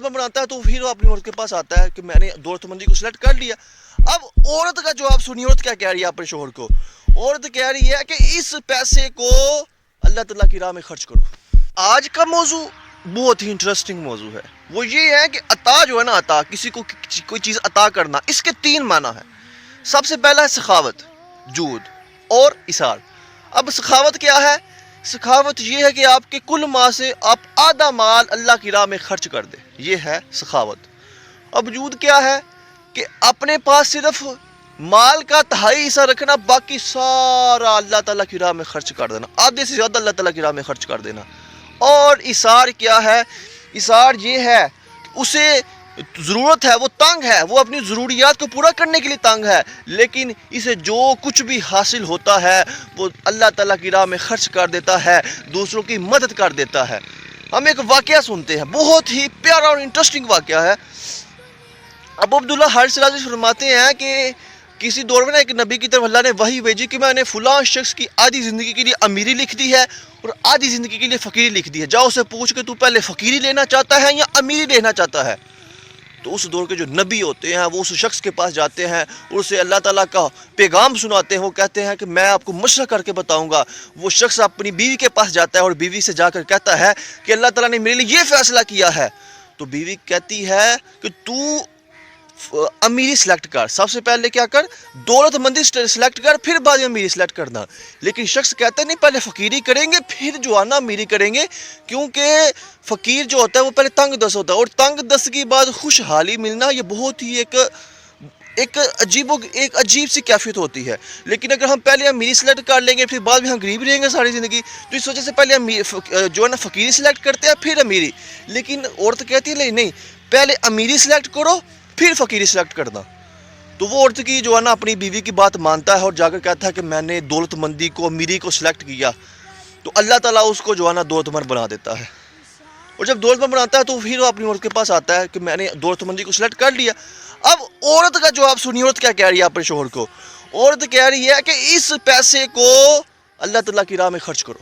دولت مند بناتا ہے تو پھر وہ اپنی عورت کے پاس آتا ہے کہ میں نے دولت مندی کو سلیکٹ کر لیا. اب عورت کا جواب سنیے, عورت کیا کہہ رہی ہے اپنے شوہر کو. عورت کہہ رہی ہے کہ اس پیسے کو اللہ تعالیٰ کی راہ میں خرچ کرو. آج کا موضوع بہت ہی انٹرسٹنگ موضوع ہے. وہ یہ ہے کہ عطا جو ہے نا, عطا کسی کو کوئی چیز عطا کرنا, اس کے 3 معنی ہیں. سب سے پہلا ہے سخاوت, جود اور اثار. اب سخاوت کیا ہے؟ سخاوت یہ ہے کہ آپ کے کل مال سے آپ آدھا مال اللہ کی راہ میں خرچ کر دیں, یہ ہے سخاوت. اب جود کیا ہے؟ کہ اپنے پاس صرف مال کا 2.5 حصہ رکھنا, باقی سارا اللہ تعالیٰ کی راہ میں خرچ کر دینا, آدھے سے زیادہ اللہ تعالیٰ کی راہ میں خرچ کر دینا. اور اثار کیا ہے؟ اثار یہ ہے کہ اسے ضرورت ہے, وہ تنگ ہے, وہ اپنی ضروریات کو پورا کرنے کے لیے تنگ ہے, لیکن اسے جو کچھ بھی حاصل ہوتا ہے وہ اللہ تعالیٰ کی راہ میں خرچ کر دیتا ہے, دوسروں کی مدد کر دیتا ہے. ہم ایک واقعہ سنتے ہیں, بہت ہی پیارا اور انٹرسٹنگ واقعہ ہے. ابو عبداللہ حارث رازی فرماتے ہیں کہ کسی دور میں ایک نبی کی طرف اللہ نے وحی بھیجی کہ میں نے فلاں شخص کی آدھی زندگی کے لیے امیری لکھ دی ہے اور آدھی زندگی کے لیے فقیری لکھ دی ہے, جاؤ اسے پوچھ کہ تو پہلے فقیری لینا چاہتا ہے یا امیری لینا چاہتا ہے. تو اس دور کے جو نبی ہوتے ہیں وہ اس شخص کے پاس جاتے ہیں اور اسے اللہ تعالیٰ کا پیغام سناتے ہیں. وہ کہتے ہیں کہ میں آپ کو مشورہ کر کے بتاؤں گا. وہ شخص اپنی بیوی کے پاس جاتا ہے اور بیوی سے جا کر کہتا ہے کہ اللہ تعالیٰ نے میرے لیے یہ فیصلہ کیا ہے. تو بیوی کہتی ہے کہ تو امیری سلیکٹ کر, سب سے پہلے کیا کر, دولت مندی سلیکٹ کر, پھر بعد میں امیری سلیکٹ کرنا. لیکن شخص کہتا ہے نہیں, پہلے فقیری کریں گے پھر جو ہے نا امیری کریں گے, کیونکہ فقیر جو ہوتا ہے وہ پہلے تنگ دست ہوتا ہے, اور تنگ دست کی بعد خوشحالی ملنا یہ بہت ہی ایک عجیب سی کیفیت ہوتی ہے. لیکن اگر ہم پہلے امیری سلیکٹ کر لیں گے پھر بعد میں ہم غریب رہیں گے ساری زندگی, تو اس وجہ سے پہلے جو ہے نا فقیری سلیکٹ کرتے ہیں پھر امیری. لیکن عورت کہتی ہے نہیں, پہلے امیری سلیکٹ کرو پھر فقیری سلیکٹ کرنا. تو وہ عورت کی جو ہے نا اپنی بیوی کی بات مانتا ہے اور جا کر کہتا ہے کہ میں نے دولت مندی کو, امیری کو سلیکٹ کیا. تو اللہ تعالیٰ اس کو جو ہے نا دولت مند بنا دیتا ہے. اور جب دولت مند بناتا ہے تو پھر وہ اپنی عورت کے پاس آتا ہے کہ میں نے دولت مندی کو سلیکٹ کر لیا. اب عورت کا جواب سنیے, عورت کیا کہہ رہی ہے اپنے شوہر کو. عورت کہہ رہی ہے کہ اس پیسے کو اللہ تعالیٰ کی راہ میں خرچ کرو.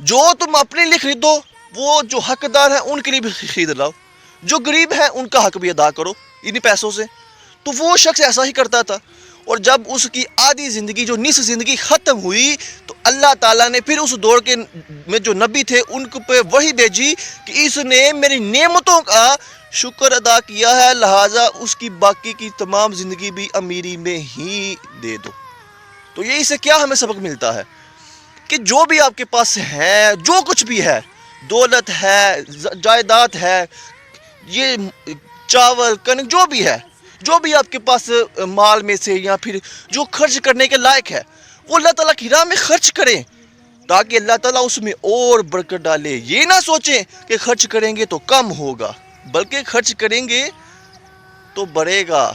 جو تم اپنے لیے خریدو وہ جو حقدار ہیں ان کے لیے بھی خرید لاؤ, جو غریب ہیں ان کا حق بھی ادا کرو انہی پیسوں سے. تو وہ شخص ایسا ہی کرتا تھا. اور جب اس کی آدھی زندگی جو نصف زندگی ختم ہوئی تو اللہ تعالیٰ نے پھر اس دور کے میں جو نبی تھے ان پہ وہی بھیجی کہ اس نے میری نعمتوں کا شکر ادا کیا ہے, لہٰذا اس کی باقی کی تمام زندگی بھی امیری میں ہی دے دو. تو یہ اس سے کیا ہمیں سبق ملتا ہے کہ جو بھی آپ کے پاس ہے, جو کچھ بھی ہے, دولت ہے, جائیداد ہے, یہ چاول کنک جو بھی ہے, جو بھی آپ کے پاس مال میں سے یا پھر جو خرچ کرنے کے لائق ہے, وہ اللہ تعالیٰ کی راہ میں خرچ کریں تاکہ اللہ تعالیٰ اس میں اور برکت ڈالے. یہ نہ سوچیں کہ خرچ کریں گے تو کم ہوگا, بلکہ خرچ کریں گے تو بڑھے گا.